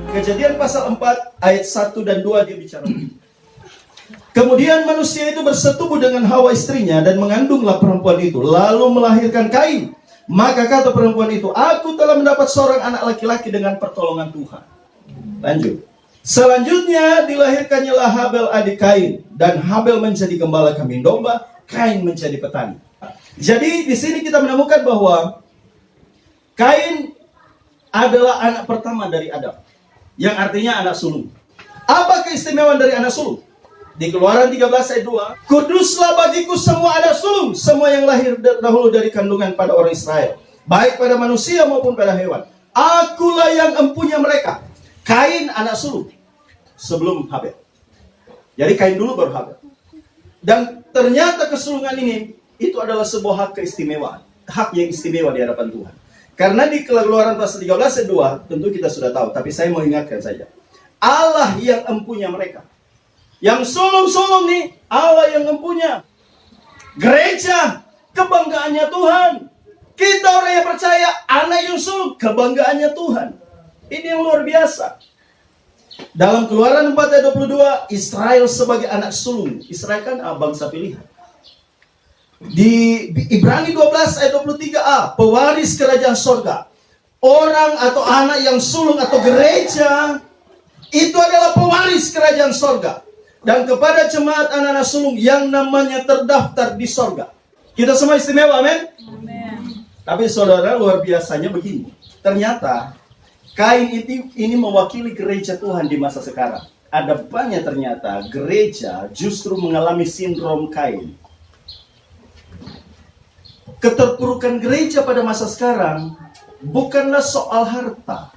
Kejadian pasal 4 ayat 1 dan 2 dia bicara begini. Kemudian manusia itu bersetubuh dengan Hawa istrinya dan mengandunglah perempuan itu, lalu melahirkan Kain. Maka kata perempuan itu, aku telah mendapat seorang anak laki-laki dengan pertolongan Tuhan. Lanjut. Selanjutnya dilahirkannya Habel adik Kain, dan Habel menjadi gembala kambing domba, Kain menjadi petani. Jadi di sini kita menemukan bahwa Kain adalah anak pertama dari Adam, yang artinya anak sulung. Apa keistimewaan dari anak sulung? Di Keluaran 13 ayat 2, kuduslah bagiku semua anak sulung, semua yang lahir dahulu dari kandungan pada orang Israel, baik pada manusia maupun pada hewan. Akulah yang empunya mereka. Kain anak sulung sebelum Habel. Jadi Kain dulu baru Habel. Dan ternyata kesulungan ini itu adalah sebuah hak keistimewaan, hak yang istimewa di hadapan Tuhan. Karena di Keluaran pasal 13 ayat 2, tentu kita sudah tahu, tapi saya mau ingatkan saja. Allah yang empunya mereka. Yang sulung-sulung nih, Allah yang empunya. Gereja, kebanggaannya Tuhan. Kita orang yang percaya, anak yang sulung, kebanggaannya Tuhan. Ini yang luar biasa. Dalam Keluaran 4 ayat 22, Israel sebagai anak sulung. Israel kan bangsa pilihan. Di Ibrani 12 ayat 23a, pewaris kerajaan sorga. Orang atau anak yang sulung atau gereja itu adalah pewaris kerajaan sorga. Dan kepada jemaat anak-anak sulung yang namanya terdaftar di sorga. Kita semua istimewa, amin? Tapi saudara, luar biasanya begini. Ternyata Kain ini mewakili gereja Tuhan di masa sekarang. Ada banyak ternyata gereja justru mengalami sindrom Kain. Keterpurukan gereja pada masa sekarang bukanlah soal harta.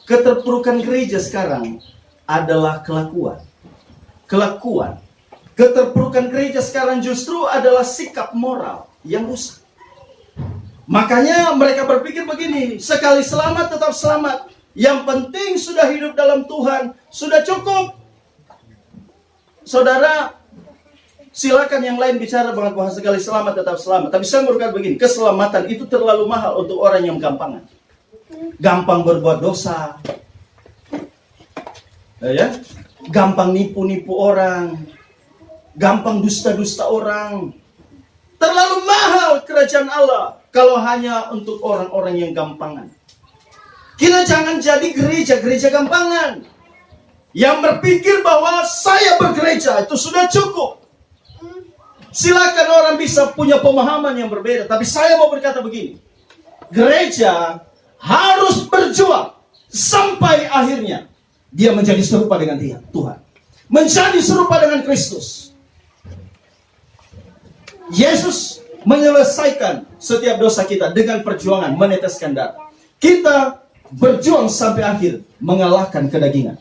Keterpurukan gereja sekarang adalah kelakuan. Keterpurukan gereja sekarang justru adalah sikap moral yang rusak. Makanya mereka berpikir begini, sekali selamat tetap selamat. Yang penting sudah hidup dalam Tuhan, sudah cukup. Saudara, silakan yang lain bicara bahwa sekali selamat tetap selamat. Tapi saya berkata begini, keselamatan itu terlalu mahal untuk orang yang gampangan. Gampang berbuat dosa. Ya? Gampang nipu-nipu orang. Gampang dusta-dusta orang. Terlalu mahal kerajaan Allah kalau hanya untuk orang-orang yang gampangan. Kita jangan jadi gereja-gereja gampangan. Yang berpikir bahwa saya bergereja itu sudah cukup. Silakan orang bisa punya pemahaman yang berbeda. Tapi saya mau berkata begini. Gereja harus berjuang sampai akhirnya dia menjadi serupa dengan Tuhan. Menjadi serupa dengan Kristus. Yesus menyelesaikan setiap dosa kita dengan perjuangan meneteskan darah. Kita berjuang sampai akhir mengalahkan kedagingan.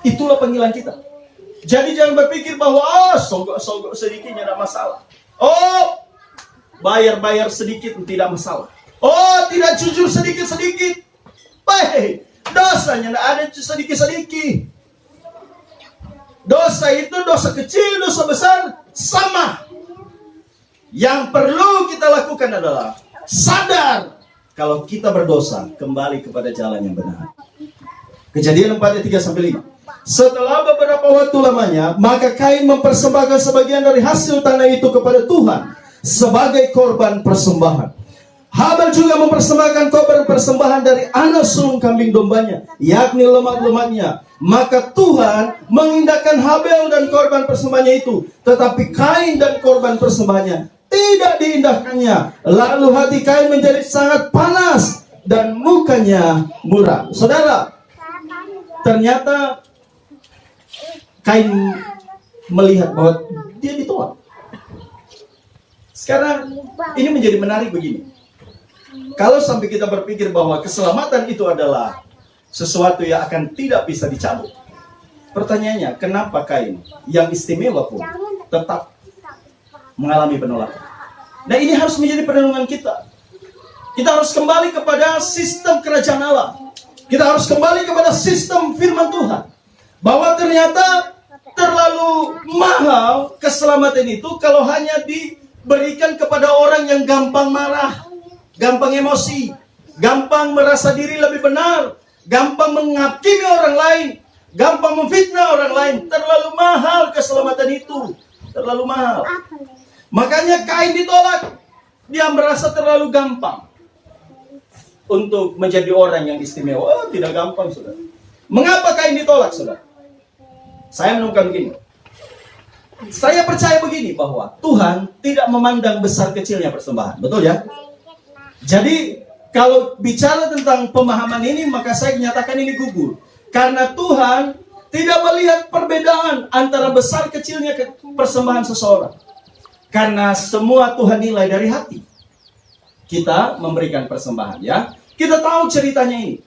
Itulah panggilan kita. Jadi jangan berpikir bahwa sogok-sogok sedikit tidak masalah. Bayar-bayar sedikit tidak masalah. Tidak jujur sedikit-sedikit. Baik, dosanya tidak ada sedikit-sedikit. Dosa itu dosa kecil, dosa besar sama. Yang perlu kita lakukan adalah sadar kalau kita berdosa, kembali kepada jalan yang benar. Kejadian 4 ayat 3-5. Setelah beberapa waktu lamanya, maka Kain mempersembahkan sebagian dari hasil tanah itu kepada Tuhan sebagai korban persembahan. Habel juga mempersembahkan korban persembahan dari anak sulung kambing dombanya, yakni lemak-lemaknya. Maka Tuhan mengindahkan Habel dan korban persembahannya itu, tetapi Kain dan korban persembahannya tidak diindahkannya. Lalu hati Kain menjadi sangat panas dan mukanya muram. Saudara, ternyata Kain melihat bahwa dia ditolak. Sekarang ini menjadi menarik begini. Kalau sampai kita berpikir bahwa keselamatan itu adalah sesuatu yang akan tidak bisa dicabut. Pertanyaannya, kenapa Kain yang istimewa pun tetap mengalami penolakan? Nah, ini harus menjadi perenungan kita. Kita harus kembali kepada sistem kerajaan Allah. Kita harus kembali kepada sistem firman Tuhan. Bahwa ternyata terlalu mahal keselamatan itu kalau hanya berikan kepada orang yang gampang marah, gampang emosi, gampang merasa diri lebih benar, gampang menghakimi orang lain, gampang memfitnah orang lain. Terlalu mahal keselamatan itu, terlalu mahal. Makanya Kain ditolak. Dia merasa terlalu gampang untuk menjadi orang yang istimewa. Oh, tidak gampang, saudara. Mengapa Kain ditolak, saudara? Saya menemukan begini. Saya percaya begini, bahwa Tuhan tidak memandang besar kecilnya persembahan. Betul ya? Jadi kalau bicara tentang pemahaman ini, maka saya nyatakan ini gugur. Karena Tuhan tidak melihat perbedaan antara besar kecilnya persembahan seseorang. Karena semua Tuhan nilai dari hati. Kita memberikan persembahan, ya. Kita tahu ceritanya ini.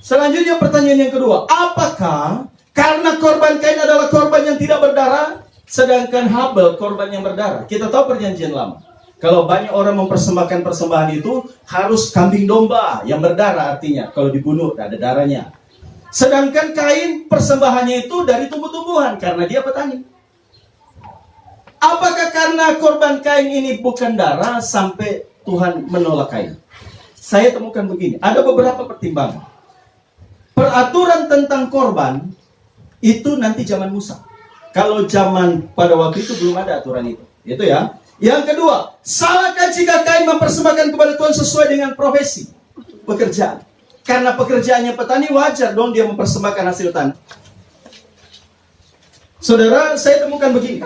Selanjutnya pertanyaan yang kedua. Apakah karena korban Kain adalah korban yang tidak berdarah, sedangkan Habel korban yang berdarah? Kita tahu perjanjian lama. Kalau banyak orang mempersembahkan persembahan itu harus kambing domba yang berdarah, artinya kalau dibunuh ada darahnya. Sedangkan Kain persembahannya itu dari tumbuh-tumbuhan karena dia petani. Apakah karena korban Kain ini bukan darah sampai Tuhan menolak Kain? Saya temukan begini, ada beberapa pertimbangan. Peraturan tentang korban itu nanti zaman Musa. Kalau zaman pada waktu itu belum ada aturan itu. Itu ya. Yang kedua, salahkah jika Kain mempersembahkan kepada Tuhan sesuai dengan profesi pekerjaan? Karena pekerjaannya petani, wajar dong dia mempersembahkan hasil tanah. Saudara, saya temukan begini.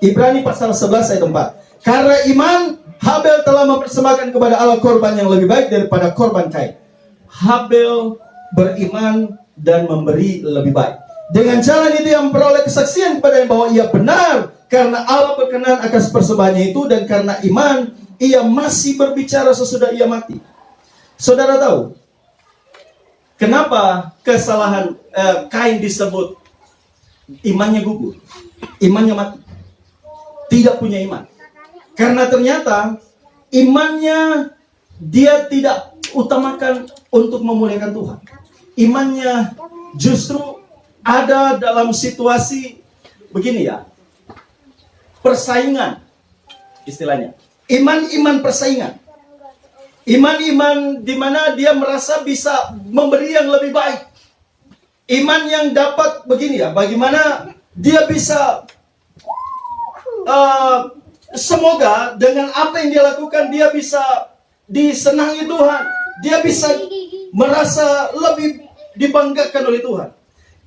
Ibrani pasal 11 ayat 4. Karena iman, Habel telah mempersembahkan kepada Allah korban yang lebih baik daripada korban Kain. Habel beriman dan memberi lebih baik. Dengan jalan itu yang memperoleh kesaksian kepada yang bahwa ia benar, karena Allah berkenan akan persembahannya itu, dan karena iman ia masih berbicara sesudah ia mati. Saudara tahu kenapa kesalahan Kain disebut imannya gugur, imannya mati, tidak punya iman? Karena ternyata imannya dia tidak utamakan untuk memuliakan Tuhan. Imannya justru ada dalam situasi begini ya, persaingan istilahnya. Iman-iman persaingan. Iman-iman di mana dia merasa bisa memberi yang lebih baik. Iman yang dapat begini ya, bagaimana dia bisa semoga dengan apa yang dia lakukan dia bisa disenangi Tuhan. Dia bisa merasa lebih dibanggakan oleh Tuhan.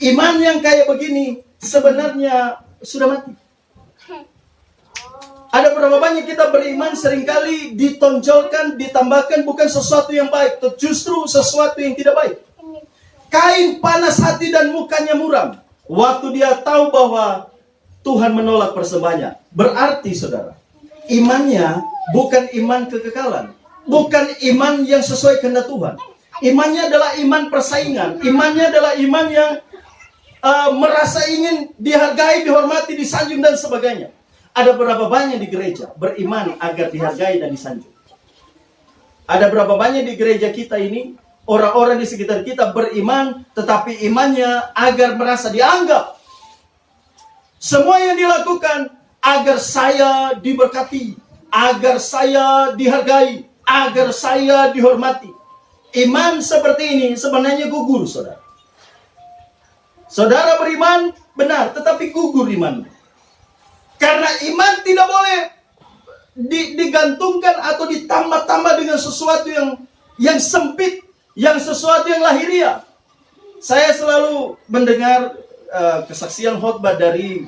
Iman yang kayak begini sebenarnya sudah mati. Ada berapa banyak kita beriman seringkali ditonjolkan, ditambahkan bukan sesuatu yang baik, justru sesuatu yang tidak baik. Kain panas hati dan mukanya muram waktu dia tahu bahwa Tuhan menolak persembahannya. Berarti saudara, imannya bukan iman kekekalan, bukan iman yang sesuai kehendak Tuhan. Imannya adalah iman persaingan. Imannya adalah iman yang merasa ingin dihargai, dihormati, disanjung dan sebagainya. Ada berapa banyak di gereja beriman agar dihargai dan disanjung? Ada berapa banyak di gereja kita ini orang-orang di sekitar kita beriman, tetapi imannya agar merasa dianggap. Semua yang dilakukan agar saya diberkati, agar saya dihargai, agar saya dihormati. Iman seperti ini sebenarnya gugur, saudara. Saudara beriman benar, tetapi gugur iman. Karena iman tidak boleh digantungkan atau ditambah-tambah dengan sesuatu yang sempit, yang sesuatu yang lahiriah. Saya selalu mendengar kesaksian khotbah dari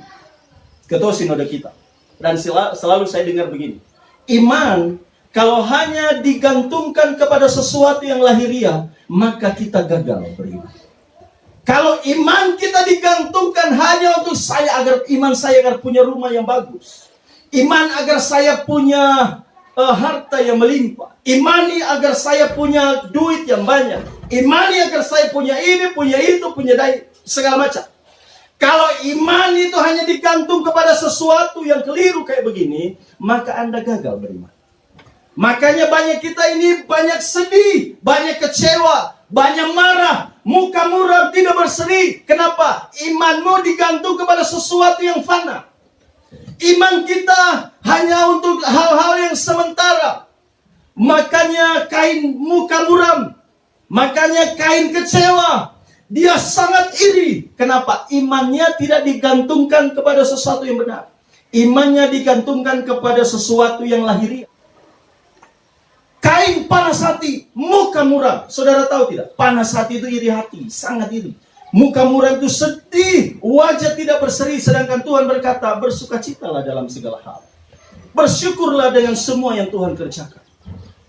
ketua sinode kita, dan selalu saya dengar begini. Iman kalau hanya digantungkan kepada sesuatu yang lahiriah, maka kita gagal beriman. Kalau iman kita digantungkan hanya untuk saya, agar iman saya agar punya rumah yang bagus, iman agar saya punya harta yang melimpah, imani agar saya punya duit yang banyak, imani agar saya punya ini, punya itu, punya segala macam. Kalau iman itu hanya digantung kepada sesuatu yang keliru kayak begini, maka Anda gagal beriman. Makanya banyak kita ini banyak sedih, banyak kecewa, banyak marah, muka muram, tidak berseri. Kenapa? Imanmu digantung kepada sesuatu yang fana. Iman kita hanya Makanya Kain muka muram. Makanya Kain kecewa. Dia sangat iri. Kenapa? Imannya tidak digantungkan kepada sesuatu yang benar. Imannya digantungkan kepada sesuatu yang lahiriah. Kain panas hati, muka muram. Saudara tahu tidak? Panas hati itu iri hati, sangat iri. Muka muram itu sedih, wajah tidak berseri. Sedangkan Tuhan berkata, bersukacitalah dalam segala hal. Bersyukurlah dengan semua yang Tuhan kerjakan.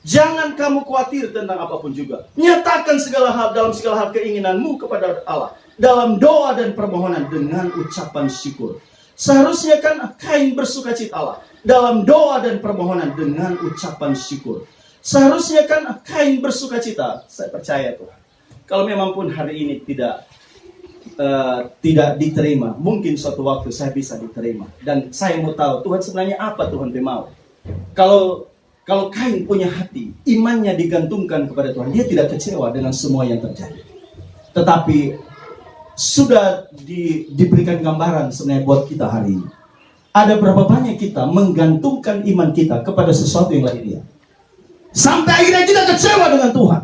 Jangan kamu khawatir tentang apapun juga. Nyatakan segala hal dalam segala hal keinginanmu kepada Allah. Dalam doa dan permohonan dengan ucapan syukur. Seharusnya kan Kain bersukacitalah. Dalam doa dan permohonan dengan ucapan syukur. Seharusnya kan Kain bersukacita. Saya percaya Tuhan. Kalau memang pun hari ini tidak diterima. Mungkin suatu waktu saya bisa diterima. Dan saya mau tahu Tuhan sebenarnya apa Tuhan mau. Kalau Kain punya hati, imannya digantungkan kepada Tuhan, dia tidak kecewa dengan semua yang terjadi. Tetapi sudah diberikan gambaran sebenarnya buat kita hari ini. Ada berapa banyak kita menggantungkan iman kita kepada sesuatu yang lahiriah. Sampai akhirnya kita kecewa dengan Tuhan.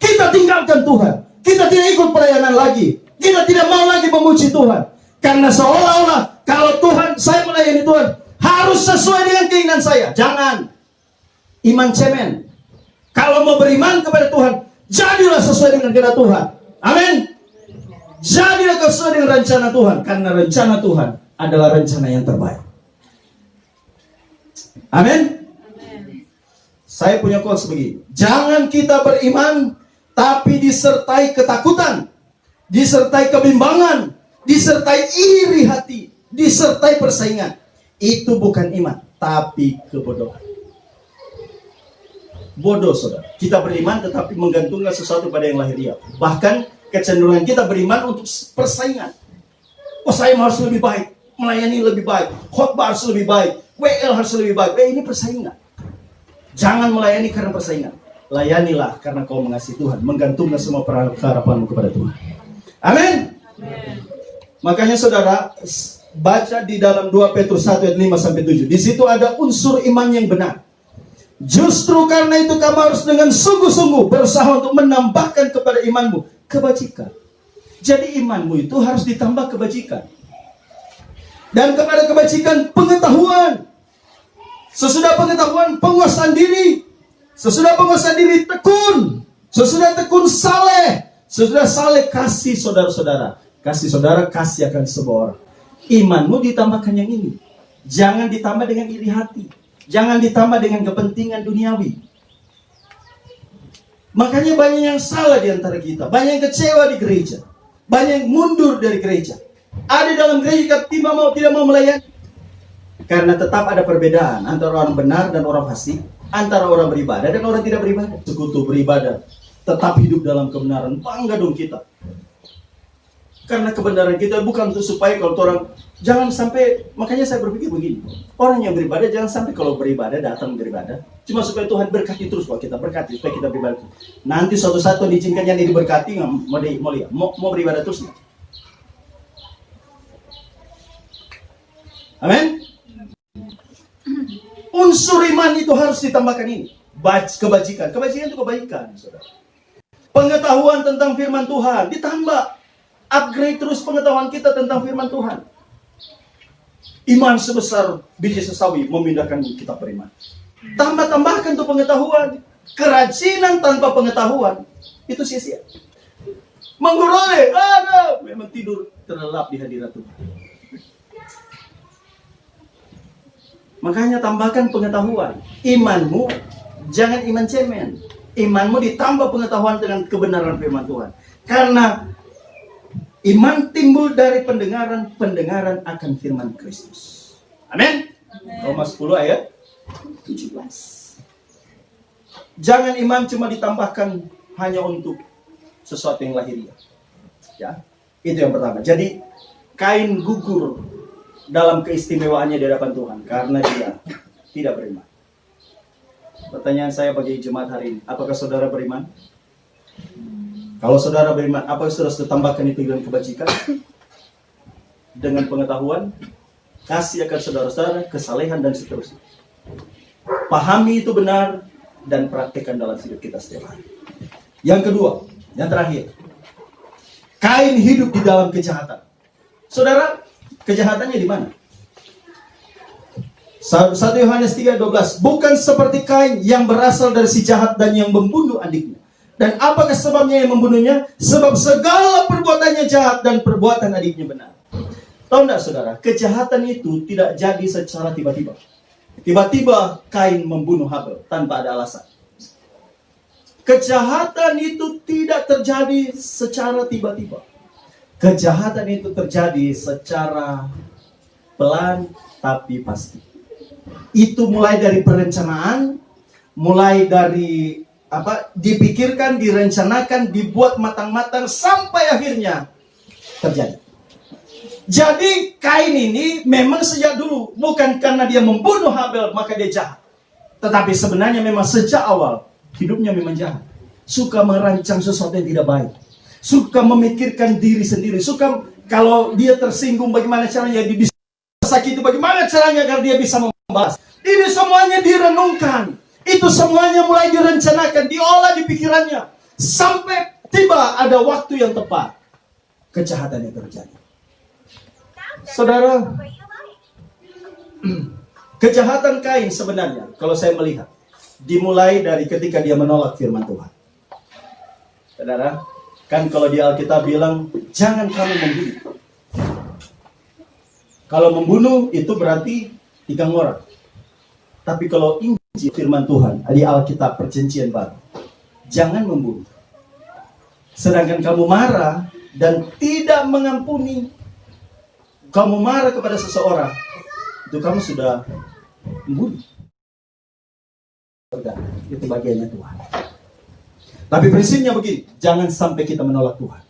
Kita tinggalkan Tuhan. Kita tidak ikut pelayanan lagi. Kita tidak mau lagi memuji Tuhan. Karena seolah-olah kalau Tuhan, saya melayani Tuhan, harus sesuai dengan keinginan saya. Jangan. Iman cemen. Kalau mau beriman kepada Tuhan, jadilah sesuai dengan kehendak Tuhan. Amin. Jadilah sesuai dengan rencana Tuhan. Karena rencana Tuhan adalah rencana yang terbaik. Amin. Saya punya quotes begini. Jangan kita beriman, tapi disertai ketakutan, disertai kebimbangan, disertai iri hati, disertai persaingan. Itu bukan iman, tapi kebodohan. Bodoh, saudara. Kita beriman tetapi menggantungkan sesuatu pada yang lahiriah. Bahkan kecenderungan kita beriman untuk persaingan. Oh, saya harus lebih baik, melayani lebih baik, khotbah harus lebih baik, WL harus lebih baik. Ini persaingan. Jangan melayani karena persaingan. Layanilah karena kau mengasihi Tuhan, menggantungkan semua harapanmu kepada Tuhan. Amin. Makanya saudara baca di dalam 2 Petrus 1 ayat 5 sampai 7. Di situ ada unsur iman yang benar. Justru karena itu kamu harus dengan sungguh-sungguh berusaha untuk menambahkan kepada imanmu kebajikan. Jadi imanmu itu harus ditambah kebajikan. Dan kepada kebajikan pengetahuan. Sesudah pengetahuan penguasaan diri. Sesudah penguasaan diri tekun. Sesudah tekun saleh. Sesudah saleh kasih saudara-saudara. Kasih saudara, kasih akan sebuah orang. Imanmu ditambahkan yang ini. Jangan ditambah dengan iri hati. Jangan ditambah dengan kepentingan duniawi. Makanya banyak yang salah di antara kita. Banyak yang kecewa di gereja. Banyak yang mundur dari gereja. Ada dalam gereja tidak mau melayani. Karena tetap ada perbedaan antara orang benar dan orang fasik. Antara orang beribadah dan orang tidak beribadah. Sekutu beribadah. Tetap hidup dalam kebenaran. Bangga dong kita. Karena kebenaran kita bukan untuk supaya kalau orang jangan sampai, makanya saya berpikir begini, orang yang beribadah jangan sampai kalau beribadah datang beribadah cuma supaya Tuhan berkati terus kalau kita berkati supaya kita beribadah. Nanti suatu saat Tuhan izinkan yang diberkati mau beribadah terus nggak? Amin. Unsur iman itu harus ditambahkan ini. Kebajikan itu kebaikan, saudara. Pengetahuan tentang firman Tuhan ditambah. Upgrade terus pengetahuan kita tentang firman Tuhan. Iman sebesar biji sesawi memindahkan kita beriman. Tambahkan tuh pengetahuan. Kerajinan tanpa pengetahuan itu sia-sia. Menggurole, memang tidur terlelap di hadirat Tuhan. Makanya tambahkan pengetahuan. Imanmu jangan iman cemen. Imanmu ditambah pengetahuan dengan kebenaran firman Tuhan. Karena iman timbul dari pendengaran akan firman Kristus. Amin. Roma 10 ayat 17. Jangan iman cuma ditambahkan hanya untuk sesuatu yang lahiriah. Ya, itu yang pertama. Jadi Kain gugur dalam keistimewaannya di hadapan Tuhan karena dia tidak beriman. Pertanyaan saya bagi jemaat hari ini, apakah saudara beriman? Kalau saudara beriman, apa yang harus ditambahkan itu dengan kebajikan? Dengan pengetahuan, kasih akan saudara-saudara, kesalehan dan seterusnya. Pahami itu benar, dan praktekkan dalam hidup kita setiap hari. Yang kedua, yang terakhir, Kain hidup di dalam kejahatan. Saudara, kejahatannya di mana? 1 Yohanes 3:12, bukan seperti Kain yang berasal dari si jahat dan yang membunuh adiknya. Dan apakah sebabnya yang membunuhnya? Sebab segala perbuatannya jahat dan perbuatan adiknya benar. Tahu enggak saudara, kejahatan itu tidak jadi secara tiba-tiba. Tiba-tiba Kain membunuh Habel tanpa ada alasan. Kejahatan itu tidak terjadi secara tiba-tiba. Kejahatan itu terjadi secara pelan tapi pasti. Itu mulai dari perencanaan, mulai dari dipikirkan, direncanakan, dibuat matang-matang sampai akhirnya terjadi. Jadi Kain ini memang sejak dulu, bukan karena dia membunuh Habel maka dia jahat. Tetapi sebenarnya memang sejak awal hidupnya memang jahat. Suka merancang sesuatu yang tidak baik. Suka memikirkan diri sendiri. Suka kalau dia tersinggung bagaimana caranya dia bisa sakit, bagaimana caranya agar dia bisa membalas. Ini semuanya direnungkan. Itu semuanya mulai direncanakan, diolah di pikirannya. Sampai tiba ada waktu yang tepat. Kejahatan yang terjadi. Saudara, kejahatan Kain sebenarnya, kalau saya melihat, dimulai dari ketika dia menolak firman Tuhan. Saudara, kan kalau di Alkitab bilang, jangan kamu membunuh. Kalau membunuh itu berarti 3 orang. Tapi kalau Injil firman Tuhan, di Alkitab perjanjian baru, jangan membunuh. Sedangkan kamu marah dan tidak mengampuni, kamu marah kepada seseorang, itu kamu sudah membunuh. Itu bagiannya Tuhan. Tapi prinsipnya begini, jangan sampai kita menolak Tuhan.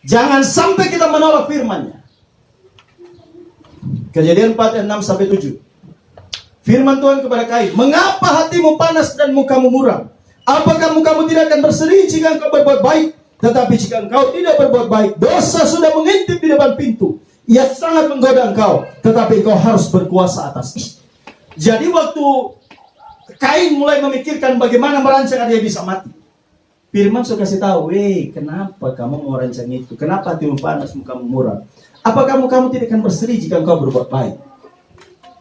Jangan sampai kita menolak firman-Nya. Kejadian 4 ayat 6 sampai 7. Firman Tuhan kepada Kain, mengapa hatimu panas dan mukamu muram? Apakah mukamu tidak akan bersedih jika engkau berbuat baik? Tetapi jika engkau tidak berbuat baik, dosa sudah mengintip di depan pintu. Ia sangat menggoda engkau, tetapi engkau harus berkuasa atasnya. Jadi waktu Kain mulai memikirkan bagaimana merancang dia bisa mati, firman sudah kasih tahu, kenapa kamu mau rancang itu? Kenapa hatimu panas, mukamu muram? Apakah kamu tidak akan bersedih jika engkau berbuat baik?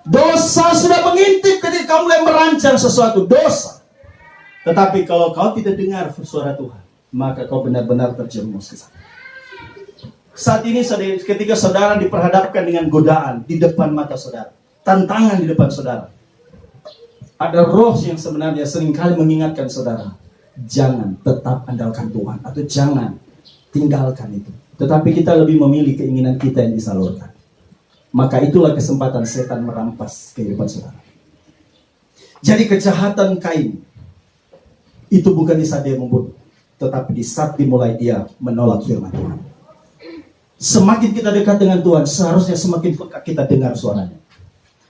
Dosa sudah mengintip ketika kamu mulai merancang sesuatu, dosa. Tetapi kalau kau tidak dengar suara Tuhan, maka kau benar-benar terjerumus ke sana. Saat ini ketika saudara diperhadapkan dengan godaan di depan mata saudara, tantangan di depan saudara, ada roh yang sebenarnya seringkali mengingatkan saudara, jangan tetap andalkan Tuhan, atau jangan tinggalkan itu. Tetapi kita lebih memilih keinginan kita yang disalurkan. Maka itulah kesempatan setan merampas kehidupan saudara. Jadi kejahatan Kain itu bukan di saat dia membunuh, tetapi di saat dimulai dia menolak firman Tuhan. Semakin kita dekat dengan Tuhan, seharusnya semakin peka kita dengar suaranya.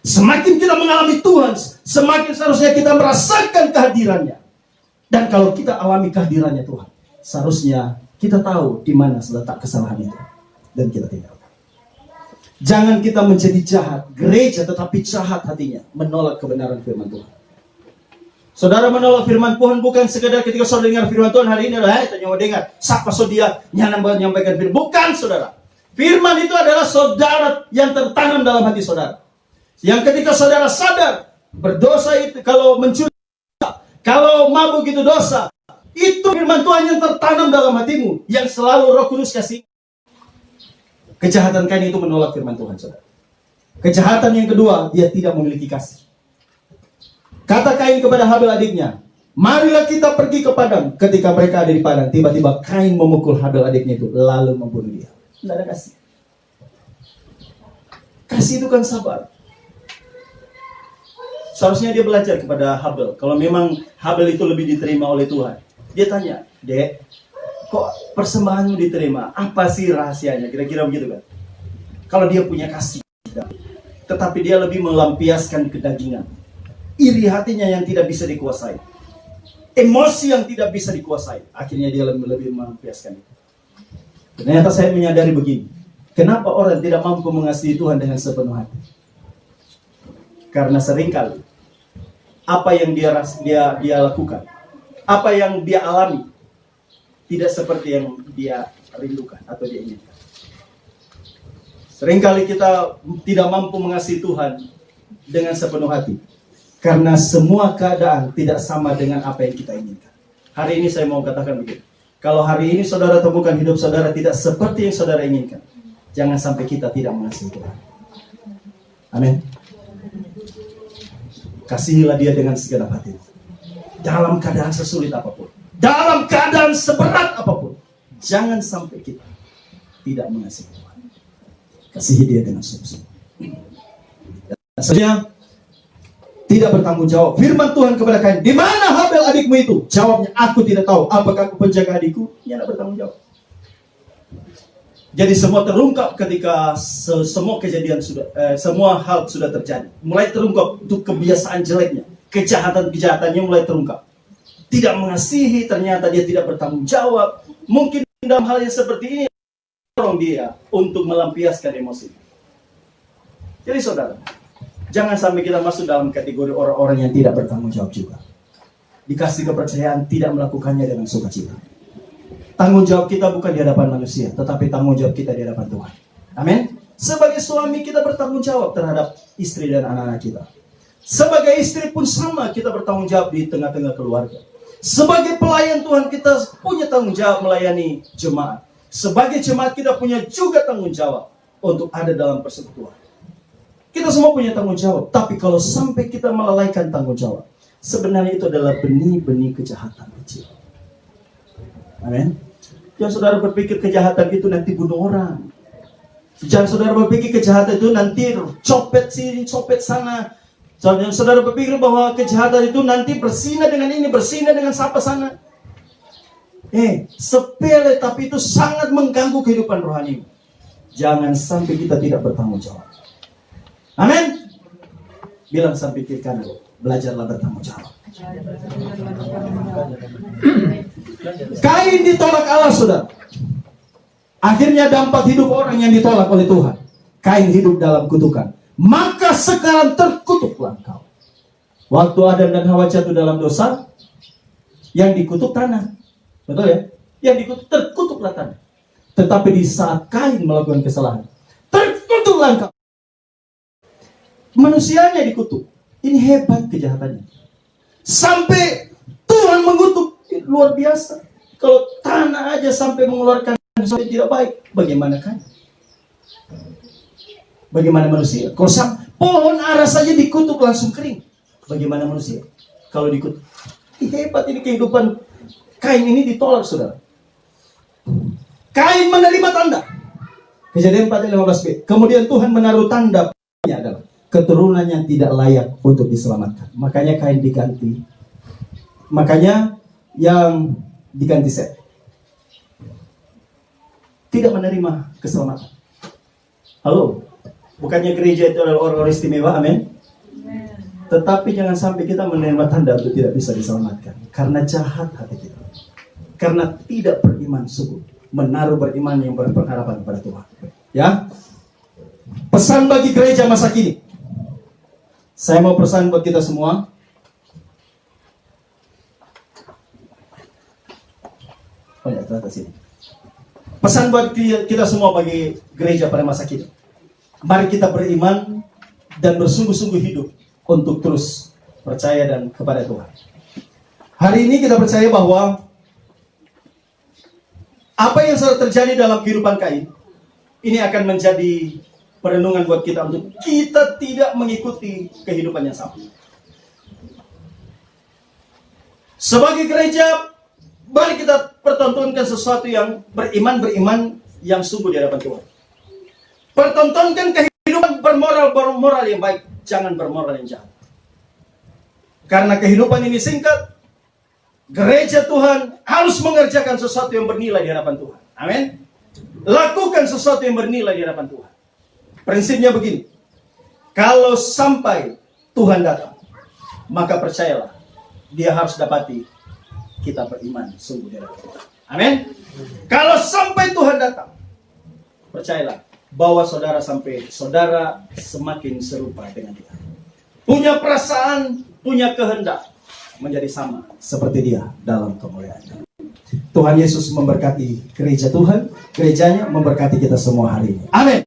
Semakin kita mengalami Tuhan, semakin seharusnya kita merasakan kehadirannya. Dan kalau kita alami kehadirannya Tuhan, seharusnya kita tahu di mana letak kesalahan itu, dan kita tinggalkan. Jangan kita menjadi jahat, gereja tetapi jahat hatinya, menolak kebenaran firman Tuhan. Saudara menolak firman Tuhan bukan sekedar ketika saudara dengar firman Tuhan hari ini, tanya mau dengar, siapa saudara menyampaikan firman. Bukan saudara. Firman itu adalah saudara yang tertanam dalam hati saudara. Yang ketika saudara sadar, berdosa itu, kalau mencuri, kalau mabuk itu dosa, itu firman Tuhan yang tertanam dalam hatimu, yang selalu Roh Kudus kasih. Kejahatan Kain itu menolak firman Tuhan, saudara. Kejahatan yang kedua, dia tidak memiliki kasih. Kata Kain kepada Habel adiknya, marilah kita pergi ke padang. Ketika mereka ada di padang, tiba-tiba Kain memukul Habel adiknya itu, lalu membunuh dia. Tidak ada kasih. Kasih itu kan sabar. Seharusnya dia belajar kepada Habel. Kalau memang Habel itu lebih diterima oleh Tuhan, dia tanya, Dek, kok persembahanmu diterima? Apa sih rahasianya? Kira-kira begitu kan? Kalau dia punya kasih, tetapi dia lebih melampiaskan kedagingan, iri hatinya yang tidak bisa dikuasai, emosi yang tidak bisa dikuasai, akhirnya dia lebih melampiaskan itu. Ternyata saya menyadari begini, kenapa orang tidak mampu mengasihi Tuhan dengan sepenuh hati? Karena seringkali apa yang dia lakukan, apa yang dia alami, tidak seperti yang dia rindukan atau dia inginkan. Seringkali kita tidak mampu mengasihi Tuhan dengan sepenuh hati, karena semua keadaan tidak sama dengan apa yang kita inginkan. Hari ini saya mau katakan begini, kalau hari ini saudara temukan hidup saudara tidak seperti yang saudara inginkan, jangan sampai kita tidak mengasihi Tuhan. Amin. Kasihilah dia dengan segenap hati, dalam keadaan sesulit apapun, dalam keadaan seberat apapun. Jangan sampai kita tidak mengasihi Tuhan. Kasihi dia dengan sungguh-sungguh. Dan selanjutnya, tidak bertanggung jawab. Firman Tuhan kepada Kain, di mana Habel adikmu itu? Jawabnya, aku tidak tahu. Apakah aku penjaga adikku? Dia tidak bertanggung jawab. Jadi semua terungkap ketika semua kejadian semua hal sudah terjadi. Mulai terungkap untuk kebiasaan jeleknya, kejahatan-kejahatannya mulai terungkap. Tidak mengasihi, ternyata dia tidak bertanggung jawab. Mungkin dalam hal yang seperti ini, dorong dia untuk melampiaskan emosi. Jadi saudara, jangan sampai kita masuk dalam kategori orang-orang yang tidak bertanggung jawab juga. Dikasih kepercayaan, tidak melakukannya dengan sukacita. Tanggung jawab kita bukan di hadapan manusia, tetapi tanggung jawab kita di hadapan Tuhan. Amin. Sebagai suami kita bertanggung jawab terhadap istri dan anak-anak kita. Sebagai istri pun sama, kita bertanggung jawab di tengah-tengah keluarga. Sebagai pelayan Tuhan, kita punya tanggung jawab melayani jemaat. Sebagai jemaat, kita punya juga tanggung jawab untuk ada dalam persekutuan. Kita semua punya tanggung jawab, tapi kalau sampai kita melalaikan tanggung jawab, sebenarnya itu adalah benih-benih kejahatan kecil. Amin. Jangan saudara berpikir kejahatan itu nanti bunuh orang. Jangan saudara berpikir kejahatan itu nanti copet sini, copet sana. Jangan saudara berpikir bahwa kejahatan itu nanti bersinah dengan ini, bersinah dengan siapa sana. Sepele tapi itu sangat mengganggu kehidupan rohani. Jangan sampai kita tidak bertanggung jawab. Amin. Bilang sampai kiri kanan, belajarlah bertanggung jawab. Kain ditolak Allah, saudara. Akhirnya dampak hidup orang yang ditolak oleh Tuhan. Kain hidup dalam kutukan. Maka sekarang terkutuklah engkau. Waktu Adam dan Hawa jatuh dalam dosa, yang dikutuk tanah. Betul ya? Yang dikutuk, terkutuklah tanah. Tetapi di saat Kain melakukan kesalahan, terkutuklah engkau. Manusianya dikutuk. Ini hebat kejahatannya. Sampai Tuhan mengutuk, luar biasa. Kalau tanah aja sampai mengeluarkan sesuatu yang tidak baik, bagaimana kan? Bagaimana manusia? Kalau pohon ara saja dikutuk langsung kering, bagaimana manusia? Kalau dikutuk, hebat ini kehidupan. Kain ini ditolak, saudara. Kain menerima tanda. Kejadian 4:15b. Kemudian Tuhan menaruh tanda adalah keturunan yang tidak layak untuk diselamatkan. Makanya Kain diganti. Makanya yang diganti Set. Tidak menerima keselamatan. Halo. Bukannya gereja itu adalah orang-orang istimewa, amin. Tetapi jangan sampai kita menerima tanda untuk tidak bisa diselamatkan. Karena jahat hati kita. Karena tidak beriman sungguh. Menaruh beriman yang berpengharapan kepada Tuhan. Ya. Pesan bagi gereja masa kini. Saya mau pesan buat kita semua. Oh ya, ternyata sini. Pesan buat kita semua bagi gereja pada masa kini. Mari kita beriman dan bersungguh-sungguh hidup untuk terus percaya dan kepada Tuhan. Hari ini kita percaya bahwa apa yang sudah terjadi dalam kehidupan Kain ini akan menjadi perenungan buat kita untuk kita tidak mengikuti kehidupan yang sama. Sebagai gereja, mari kita pertontonkan sesuatu yang beriman yang sungguh di hadapan Tuhan. Pertontonkan kehidupan bermoral yang baik, jangan bermoral yang jahat. Karena kehidupan ini singkat, gereja Tuhan harus mengerjakan sesuatu yang bernilai di hadapan Tuhan. Amin. Lakukan sesuatu yang bernilai di hadapan Tuhan. Prinsipnya begini, kalau sampai Tuhan datang, maka percayalah, dia harus dapati kita beriman sungguh di hadapan Tuhan. Amin. Kalau sampai Tuhan datang, percayalah, bahwa saudara semakin serupa dengan dia. Punya perasaan punya kehendak menjadi sama seperti dia dalam kemuliaannya. Tuhan Yesus memberkati gereja Tuhan, gerejanya memberkati kita semua hari ini. Amin.